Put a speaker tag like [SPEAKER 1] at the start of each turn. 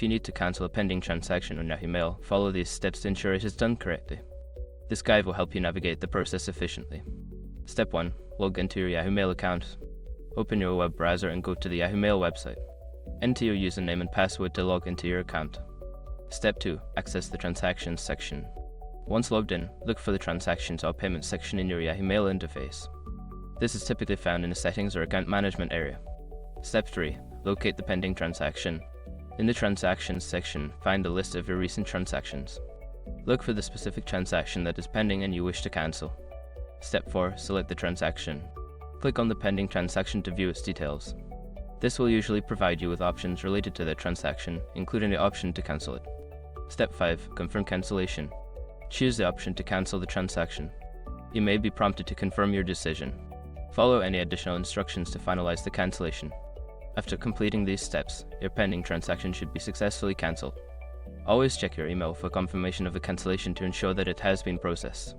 [SPEAKER 1] If you need to cancel a pending transaction on Yahoo Mail, follow these steps to ensure it is done correctly. This guide will help you navigate the process efficiently. Step 1. Log into your Yahoo Mail account. Open your web browser and go to the Yahoo Mail website. Enter your username and password to log into your account. Step 2. Access the Transactions section. Once logged in, look for the Transactions or Payments section in your Yahoo Mail interface. This is typically found in the Settings or Account Management area. Step 3. Locate the pending transaction. In the Transactions section, find a list of your recent transactions. Look for the specific transaction that is pending and you wish to cancel. Step 4. Select the transaction. Click on the pending transaction to view its details. This will usually provide you with options related to the transaction, including the option to cancel it. Step 5. Confirm cancellation. Choose the option to cancel the transaction. You may be prompted to confirm your decision. Follow any additional instructions to finalize the cancellation. After completing these steps, your pending transaction should be successfully cancelled. Always check your email for confirmation of the cancellation to ensure that it has been processed.